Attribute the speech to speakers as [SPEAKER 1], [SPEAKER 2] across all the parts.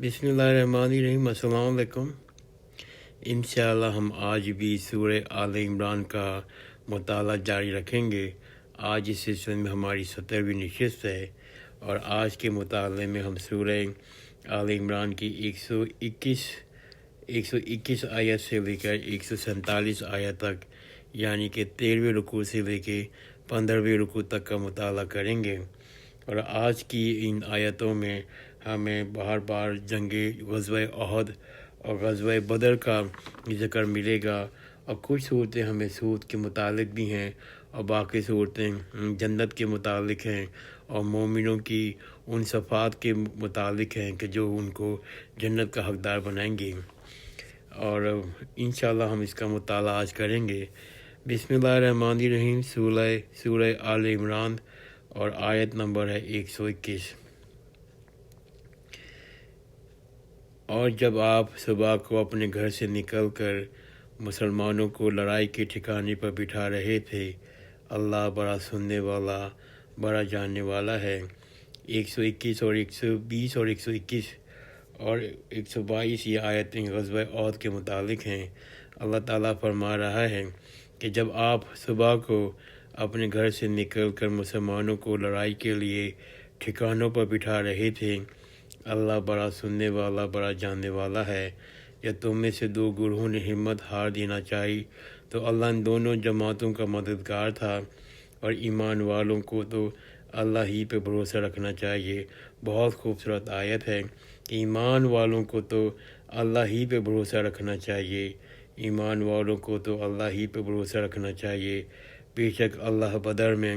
[SPEAKER 1] بسم اللہ الرحمن الرحیم۔ السلام علیکم۔ انشاءاللہ ہم آج بھی سورہ آل عمران کا مطالعہ جاری رکھیں گے۔ آج اس سلسلے میں ہماری 17ویں نشست ہے اور آج کے مطالعے میں ہم سورہ آل عمران کی 121 آیت سے لے کر 147 آیت تک، یعنی کہ 13ویں رکوع سے لے کے 15ویں رکوع تک کا مطالعہ کریں گے۔ اور آج کی ان آیتوں میں ہمیں بار بار جنگ غزوہ احد اور غزوہ بدر کا ذکر ملے گا، اور کچھ صورتیں ہمیں سود کے متعلق بھی ہیں اور باقی صورتیں جنت کے متعلق ہیں اور مومنوں کی ان صفات کے متعلق ہیں کہ جو ان کو جنت کا حقدار بنائیں گے، اور انشاءاللہ ہم اس کا مطالعہ آج کریں گے۔ بسم اللہ الرحمن الرحیم۔ سورہ آل عمران اور آیت نمبر ہے 121۔ اور جب آپ صبح کو اپنے گھر سے نکل کر مسلمانوں کو لڑائی کے ٹھکانے پر بٹھا رہے تھے، اللہ بڑا سننے والا، بڑا جاننے والا ہے۔ 121 اور 120 اور 121 اور 122 یہ آیتیں غزوہ احد کے متعلق ہیں۔ اللہ تعالیٰ فرما رہا ہے کہ جب آپ صبح کو اپنے گھر سے نکل کر مسلمانوں کو لڑائی کے لیے ٹھکانوں پر بٹھا رہے تھے، اللہ بڑا سننے والا، بڑا جاننے والا ہے۔ یا تم میں سے دو گروہوں نے ہمت ہار دینا چاہی تو اللہ ان دونوں جماعتوں کا مددگار تھا، اور ایمان والوں کو تو اللہ ہی پہ بھروسہ رکھنا چاہیے۔ بہت خوبصورت آیت ہے کہ ایمان والوں کو تو اللہ ہی پہ بھروسہ رکھنا چاہیے، ایمان والوں کو تو اللہ ہی پہ بھروسہ رکھنا چاہیے۔ بے شک اللہ بدر میں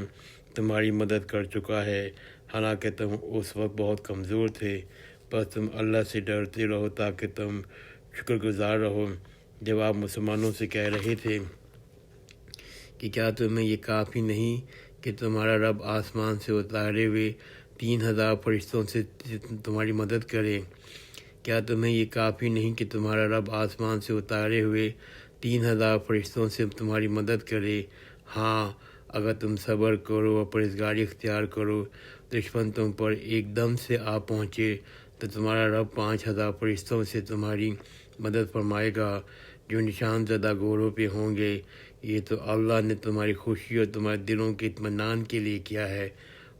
[SPEAKER 1] تمہاری مدد کر چکا ہے، حالانکہ تم اس وقت بہت کمزور تھے، بس تم اللہ سے ڈرتے رہو تاکہ تم شکر گزار رہو۔ جب آپ مسلمانوں سے کہہ رہے تھے کہ کیا تمہیں یہ کافی نہیں کہ تمہارا رب آسمان سے اتارے ہوئے 3000 فرشتوں سے تمہاری مدد کرے، کیا تمہیں یہ کافی نہیں کہ تمہارا رب آسمان سے اتارے ہوئے 3000 فرشتوں سے تمہاری مدد کرے؟ ہاں، اگر تم صبر کرو اور پرہیزگاری اختیار کرو، دشمن تم پر ایک دم سے آ پہنچے تو تمہارا رب 5000 فرشتوں سے تمہاری مدد فرمائے گا جو نشان زدہ گھوڑوں پہ ہوں گے۔ یہ تو اللہ نے تمہاری خوشی اور تمہارے دلوں کے اطمینان کے لیے کیا ہے،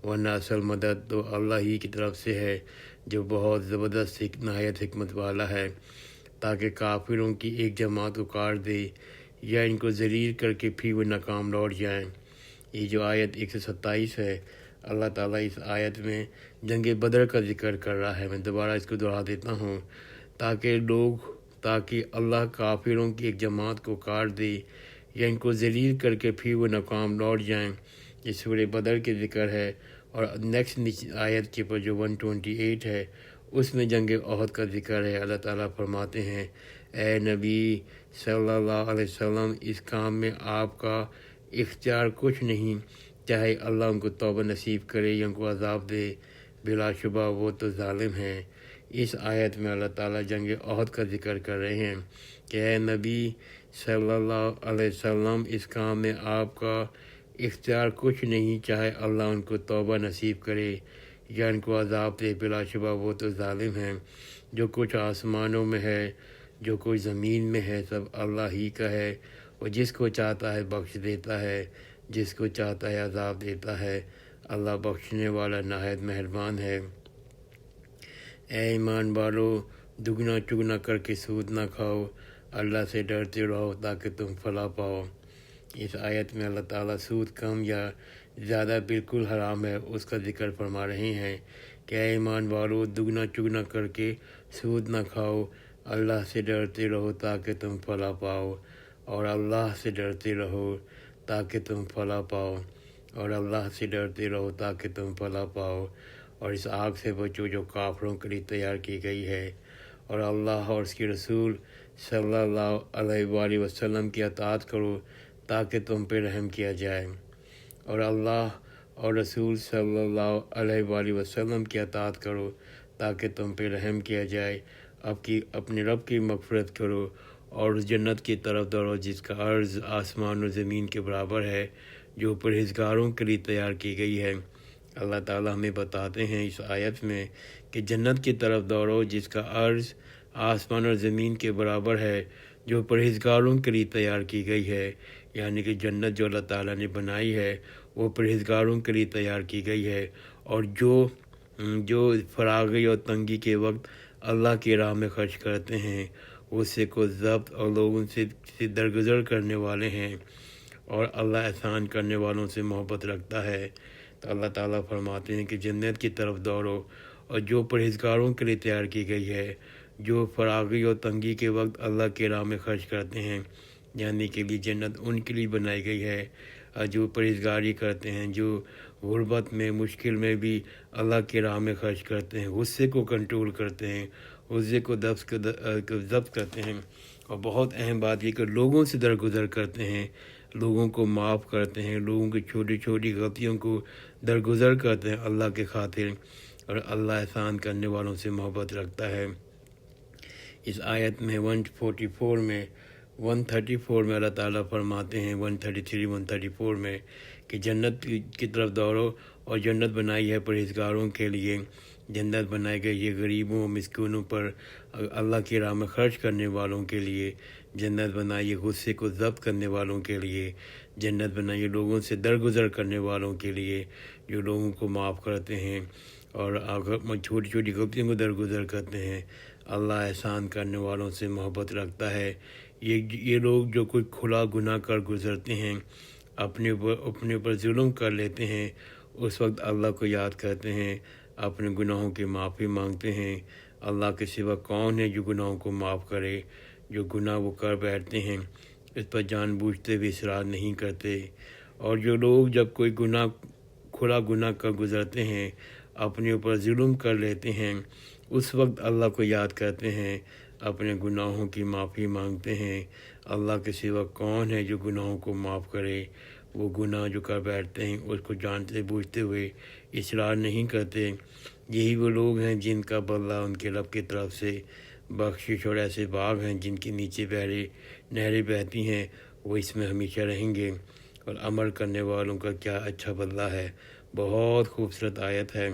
[SPEAKER 1] ورنہ اصل مدد تو اللہ ہی کی طرف سے ہے جو بہت زبردست نہایت حکمت والا ہے، تاکہ کافروں کی ایک جماعت کو کاٹ دے یا ان کو ذلیل کر کے پھر وہ ناکام لوٹ جائیں۔ یہ جو آیت 127 ہے، اللہ تعالیٰ اس آیت میں جنگ بدر کا ذکر کر رہا ہے۔ میں دوبارہ اس کو دہرا دیتا ہوں، تاکہ اللہ کافروں کی ایک جماعت کو کاٹ دے یا ان کو ذلیل کر کے پھر وہ ناکام لوٹ جائیں۔ یہ سورہ بدر کے ذکر ہے، اور نیکسٹ آیت کے پر جو 128 ہے اس میں جنگ احد کا ذکر ہے۔ اللہ تعالیٰ فرماتے ہیں، اے نبی صلی اللہ علیہ وسلم، اس کام میں آپ کا اختیار کچھ نہیں، چاہے اللہ ان کو توبہ نصیب کرے یا ان کو عذاب دے، بلا شبہ وہ تو ظالم ہیں۔ اس آیت میں اللہ تعالیٰ جنگ احد کا ذکر کر رہے ہیں کہ اے نبی صلی اللہ علیہ وسلم، اس کام میں آپ کا اختیار کچھ نہیں، چاہے اللہ ان کو توبہ نصیب کرے یا ان کو عذاب دے، بلا شبہ وہ تو ظالم ہیں۔ جو کچھ آسمانوں میں ہے، جو کچھ زمین میں ہے، سب اللہ ہی کا ہے، اور جس کو چاہتا ہے بخش دیتا ہے، جس کو چاہتا ہے عذاب دیتا ہے۔ اللہ بخشنے والا نہایت مہربان ہے۔ اے ایمان والو، دگنا چگنا کر کے سود نہ کھاؤ، اللہ سے ڈرتے رہو تاکہ تم فلاح پاؤ۔ اس آیت میں اللہ تعالیٰ سود کم یا زیادہ بالکل حرام ہے اس کا ذکر فرما رہے ہیں کہ اے ایمان والو، دگنا چگنا کر کے سود نہ کھاؤ، اللہ سے ڈرتے رہو تاکہ تم فلاح پاؤ، اور اللہ سے ڈرتے رہو تاکہ تم فلاح پاؤ، اور اللہ سے ڈرتے رہو تاکہ تم فلاح پاؤ، اور اس آگ سے بچو جو کافروں کے لیے تیار کی گئی ہے، اور اللہ اور اس کے رسول صلی اللہ علیہ وآلہ وسلم کی اطاعت کرو تاکہ تم پہ رحم کیا جائے، اور اللہ اور رسول صلی اللہ علیہ وآلہ وسلم کی اطاعت کرو تاکہ تم پہ رحم کیا جائے۔ اپنے رب کی مغفرت کرو اور اس جنت کی طرف دوڑو جس کا عرض آسمان و زمین کے برابر ہے، جو پرہیزگاروں کے لیے تیار کی گئی ہے۔ اللہ تعالیٰ ہمیں بتاتے ہیں اس آیت میں کہ جنت کی طرف دوڑو جس کا عرض آسمان اور زمین کے برابر ہے، جو پرہیزگاروں کے لیے تیار کی گئی ہے۔ یعنی کہ جنت جو اللہ تعالیٰ نے بنائی ہے وہ پرہیزگاروں کے لیے تیار کی گئی ہے، اور جو فراغی اور تنگی کے وقت اللہ کی راہ میں خرچ کرتے ہیں، غصے کو ضبط اور لوگوں سے درگزر کرنے والے ہیں، اور اللہ احسان کرنے والوں سے محبت رکھتا ہے۔ تو اللہ تعالیٰ فرماتے ہیں کہ جنت کی طرف دوڑو، اور جو پرہیزگاروں کے لیے تیار کی گئی ہے، جو فراغی اور تنگی کے وقت اللہ کی راہ میں خرچ کرتے ہیں، یعنی کہ جنت ان کے لیے بنائی گئی ہے جو پرہیزگاری کرتے ہیں، جو غربت میں مشکل میں بھی اللہ کی راہ میں خرچ کرتے ہیں، غصے کو کنٹرول کرتے ہیں، غصے کو ضبط کرتے ہیں، اور بہت اہم بات یہ کہ لوگوں سے درگزر کرتے ہیں، لوگوں کو معاف کرتے ہیں، لوگوں کی چھوٹی چھوٹی غلطیوں کو درگزر کرتے ہیں اللہ کے خاطر، اور اللہ احسان کرنے والوں سے محبت رکھتا ہے۔ اس آیت میں 134 میں اللہ تعالیٰ فرماتے ہیں، 133 134 میں کہ جنت کی طرف دوڑو، اور جنت بنائی ہے پرہیزگاروں کے لیے، جنت بنائی گئی ہے غریبوں مسکینوں پر اللہ کی راہ میں خرچ کرنے والوں کے لیے، جنت بنائی ہے غصے کو ضبط کرنے والوں کے لیے، جنت بنائی ہے لوگوں سے درگزر کرنے والوں کے لیے، جو لوگوں کو معاف کرتے ہیں اور چھوٹی چھوٹی غلطیوں کو درگزر کرتے ہیں۔ اللہ احسان کرنے والوں سے محبت رکھتا ہے۔ یہ لوگ جو کچھ کھلا گناہ کر گزرتے ہیں، اپنے اوپر ظلم کر لیتے ہیں، اس وقت اللہ کو یاد کرتے ہیں، اپنے گناہوں کی معافی مانگتے ہیں۔ اللہ کے سوا کون ہے جو گناہوں کو معاف کرے؟ جو گناہ وہ کر بیٹھتے ہیں اس پر جان بوجھتے ہوئے اصرار نہیں کرتے۔ اور جو لوگ جب کوئی کھلا گناہ کر گزرتے ہیں، اپنے اوپر ظلم کر لیتے ہیں، اس وقت اللہ کو یاد کرتے ہیں، اپنے گناہوں کی معافی مانگتے ہیں۔ اللہ کے سوا کون ہے جو گناہوں کو معاف کرے؟ وہ گناہ جو کر بیٹھتے ہیں اس کو جانتے بوجھتے ہوئے اصرار نہیں کرتے۔ یہی وہ لوگ ہیں جن کا بدلہ ان کے رب کی طرف سے بخشش، اور ایسے باغ ہیں جن کے نیچے نہریں بہتی ہیں، وہ اس میں ہمیشہ رہیں گے، اور عمل کرنے والوں کا کیا اچھا بدلہ ہے۔ بہت خوبصورت آیت ہے۔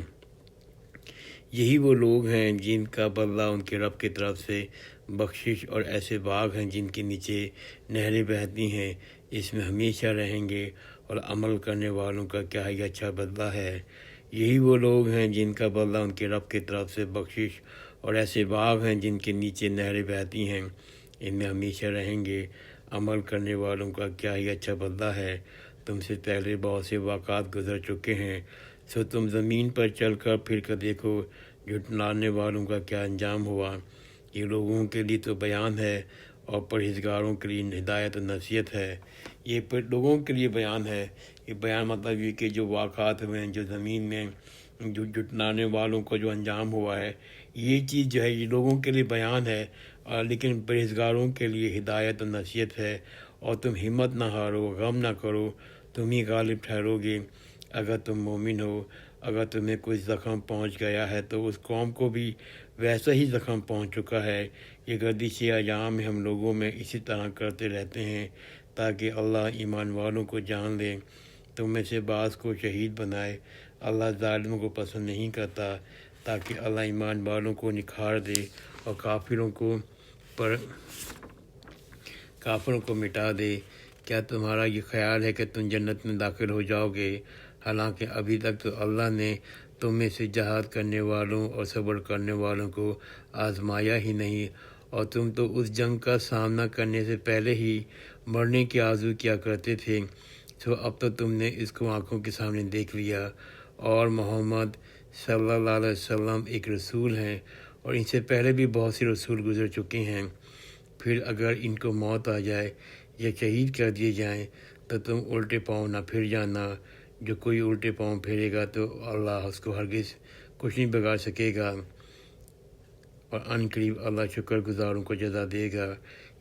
[SPEAKER 1] یہی وہ لوگ ہیں جن کا بدلہ ان کے رب کی طرف سے بخشش، اور ایسے باغ ہیں جن کے نیچے نہریں بہتی ہیں، اس میں ہمیشہ رہیں گے، اور عمل کرنے والوں کا کیا ہی اچھا بدلہ ہے۔ یہی وہ لوگ ہیں جن کا بدلہ ان کے رب کی طرف سے بخشش، اور ایسے باغ ہیں جن کے نیچے نہریں بہتی ہیں، ان میں ہمیشہ رہیں گے، عمل کرنے والوں کا کیا ہی اچھا بدلہ ہے۔ تم سے پہلے بہت سے واقعات گزر چکے ہیں، سو تم زمین پر چل کر پھر کر دیکھو جھٹلانے والوں کا کیا انجام ہوا۔ یہ لوگوں کے لیے تو بیان ہے، اور پرہیزگاروں کے لیے ہدایت و نصیحت ہے۔ یہ لوگوں کے لیے بیان ہے، یہ بیان مطلب یہ کہ جو واقعات ہوئے ہیں، جو زمین میں جو جھٹلانے والوں کو جو انجام ہوا ہے، یہ چیز جو ہے یہ لوگوں کے لیے بیان ہے، لیکن پرہیزگاروں کے لیے ہدایت و نصیحت ہے۔ اور تم ہمت نہ ہارو، غم نہ کرو، تم ہی غالب ٹھہرو گے اگر تم مومن ہو۔ اگر تمہیں کوئی زخم پہنچ گیا ہے تو اس قوم کو بھی ویسا ہی زخم پہنچ چکا ہے۔ یہ گردش ایام میں ہم لوگوں میں اسی طرح کرتے رہتے ہیں تاکہ اللہ ایمان والوں کو جان لے، تم میں سے بعض کو شہید بنائے۔ اللہ ظالموں کو پسند نہیں کرتا، تاکہ اللہ ایمان والوں کو نکھار دے اور کافروں کو مٹا دے۔ کیا تمہارا یہ خیال ہے کہ تم جنت میں داخل ہو جاؤ گے، حالانکہ ابھی تک تو اللہ نے تم میں سے جہاد کرنے والوں اور صبر کرنے والوں کو آزمایا ہی نہیں، اور تم تو اس جنگ کا سامنا کرنے سے پہلے ہی مرنے کی آرزو کیا کرتے تھے، سو اب تو تم نے اس کو آنکھوں کے سامنے دیکھ لیا۔ اور محمد صلی اللہ علیہ وسلم ایک رسول ہیں، اور ان سے پہلے بھی بہت سے رسول گزر چکے ہیں۔ پھر اگر ان کو موت آ جائے یا شہید کر دیے جائیں تو تم الٹے پاؤں نہ پھر جانا۔ جو کوئی الٹے پاؤں پھیرے گا تو اللہ اس کو ہرگز کچھ نہیں بگاڑ سکے گا، اور ان قریب اللہ شکر گزاروں کو جزا دے گا۔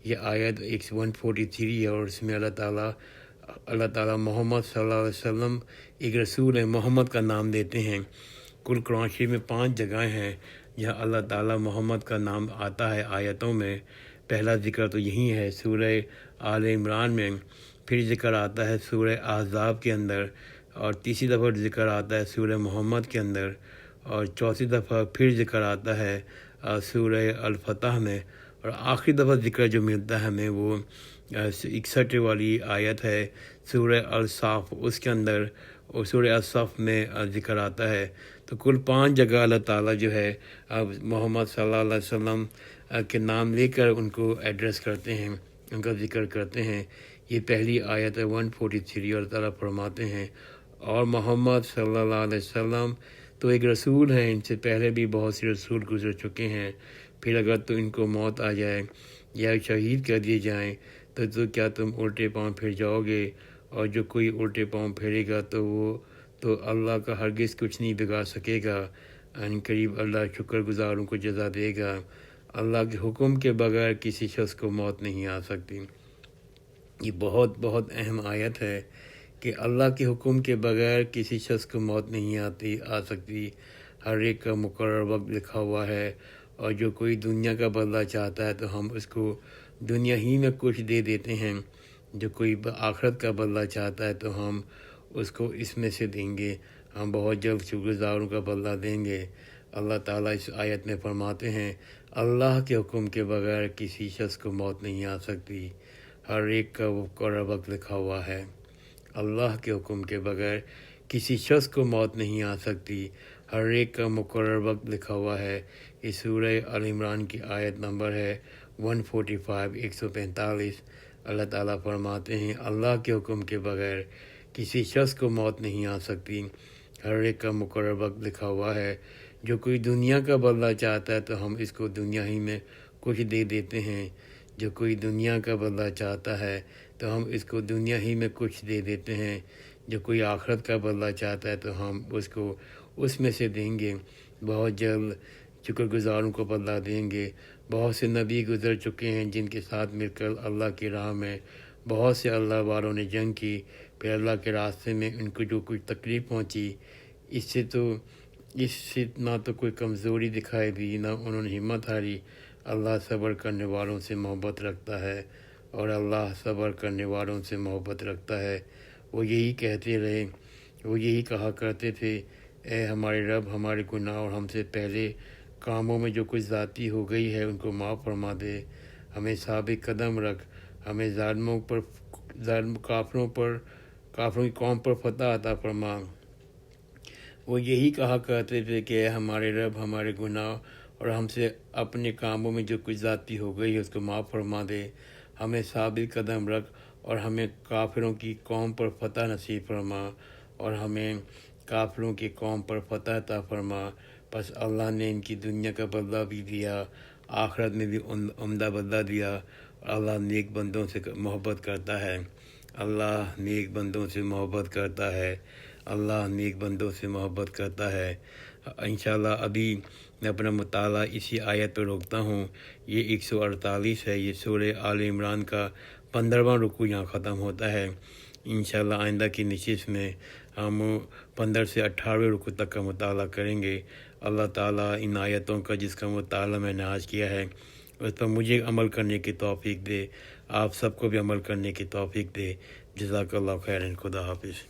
[SPEAKER 1] یہ آیت 143 ہے، اور اس میں اللہ تعالیٰ محمد صلی اللہ علیہ وسلم ایک رسول ہے، محمد کا نام دیتے ہیں۔ کل قرآن شریف میں 5 جگہیں ہیں جہاں اللہ تعالیٰ محمد کا نام آتا ہے آیتوں میں۔ پہلا ذکر تو یہی ہے سورہ آل عمران میں، پھر ذکر آتا ہے سورہ احزاب کے اندر، اور تیسری دفعہ ذکر آتا ہے سورہ محمد کے اندر، اور چوتھی دفعہ پھر ذکر آتا ہے سورہ الفتح میں، اور آخری دفعہ ذکر جو ملتا ہے ہمیں وہ 61 والی آیت ہے سورہ الصف، اس کے اندر اور سورہ الصف میں ذکر آتا ہے۔ تو کل 5 جگہ اللہ تعالیٰ جو ہے محمد صلی اللہ علیہ وسلم کے نام لے کر ان کو ایڈریس کرتے ہیں، ان کا ذکر کرتے ہیں۔ یہ پہلی آیت ہے 143، اور اللہ تعالیٰ فرماتے ہیں اور محمد صلی اللہ علیہ وسلم تو ایک رسول ہیں، ان سے پہلے بھی بہت سے رسول گزر چکے ہیں، پھر اگر تو ان کو موت آ جائے یا شہید کر دیے جائیں تو کیا تم الٹے پاؤں پھر جاؤ گے؟ اور جو کوئی الٹے پاؤں پھیرے گا تو وہ تو اللہ کا ہرگز کچھ نہیں بگاڑ سکے گا، ان قریب اللہ شکر گزاروں کو جزا دے گا۔ اللہ کے حکم کے بغیر کسی شخص کو موت نہیں آ سکتی۔ یہ بہت بہت اہم آیت ہے کہ اللہ کے حکم کے بغیر کسی شخص کو موت نہیں آ سکتی، ہر ایک کا مقرر وقت لکھا ہوا ہے، اور جو کوئی دنیا کا بدلہ چاہتا ہے تو ہم اس کو دنیا ہی میں کچھ دے دیتے ہیں، جو کوئی آخرت کا بدلہ چاہتا ہے تو ہم اس کو اس میں سے دیں گے، ہم بہت جلد شکر گزاروں کا بدلہ دیں گے۔ اللہ تعالیٰ اس آیت میں فرماتے ہیں اللہ کے حکم کے بغیر کسی شخص کو موت نہیں آ سکتی، ہر ایک کا مقرر وقت لکھا ہوا ہے۔ اللہ کے حکم کے بغیر کسی شخص کو موت نہیں آ سکتی، ہر ایک کا مقرر وقت لکھا ہوا ہے۔ یہ سورہ آل عمران کی آیت نمبر ہے 145، 145۔ اللہ تعالیٰ فرماتے ہیں اللہ کے حکم کے بغیر کسی شخص کو موت نہیں آ سکتی، ہر ایک کا مقرر وقت لکھا ہوا ہے۔ جو کوئی دنیا کا بدلہ چاہتا ہے تو ہم اس کو دنیا ہی میں کچھ دے دیتے ہیں، جو کوئی دنیا کا بدلہ چاہتا ہے تو ہم اس کو دنیا ہی میں کچھ دے دیتے ہیں، جو کوئی آخرت کا بدلہ چاہتا ہے تو ہم اس کو اس میں سے دیں گے، بہت جلد شکر گزاروں کو بدلہ دیں گے۔ بہت سے نبی گزر چکے ہیں جن کے ساتھ مل کر اللہ کی راہ میں بہت سے اللہ والوں نے جنگ کی، پھر اللہ کے راستے میں ان کو جو کچھ تکلیف پہنچی، اس سے نہ تو کوئی کمزوری دکھائی دی، نہ انہوں نے ہمت ہاری۔ اللہ صبر کرنے والوں سے محبت رکھتا ہے، اور اللہ صبر کرنے والوں سے محبت رکھتا ہے۔ وہ یہی کہتے رہے، وہ یہی کہا کرتے تھے، اے ہمارے رب، ہمارے گناہ اور ہم سے پہلے کاموں میں جو کچھ زیادتی ہو گئی ہے ان کو معاف فرما دے، ہمیں ثابت قدم رکھ، ہمیں کافروں کی قوم پر فتح عطا فرما۔ وہ یہی کہا کرتے تھے کہ اے ہمارے رب، ہمارے گناہ اور ہم سے اپنے کاموں میں جو کچھ زیادتی ہو گئی ہے اس کو معاف فرما دے، ہمیں ثابت قدم رکھ اور ہمیں کافروں کی قوم پر فتح نصیب فرما، اور ہمیں کافروں کی قوم پر فتح عطا فرما۔ بس اللہ نے ان کی دنیا کا بدلہ بھی دیا، آخرت میں بھی عمدہ بدلہ دیا، اور اللہ نیک بندوں سے محبت کرتا ہے، اللہ نیک بندوں سے محبت کرتا ہے، اللہ نیک بندوں سے محبت کرتا ہے۔ انشاءاللہ ابھی میں اپنا مطالعہ اسی آیت پر روکتا ہوں۔ یہ 148 ہے، یہ سورہ آل عمران کا 15واں رکوع یہاں ختم ہوتا ہے۔ انشاءاللہ آئندہ کی نشست میں ہم 15 سے 18ویں رکوع تک کا مطالعہ کریں گے۔ اللہ تعالیٰ ان آیتوں کا جس کا مطالعہ میں نے آج کیا ہے اس پر مجھے عمل کرنے کی توفیق دے، آپ سب کو بھی عمل کرنے کی توفیق دے۔ جزاک اللہ خیرن، خدا حافظ۔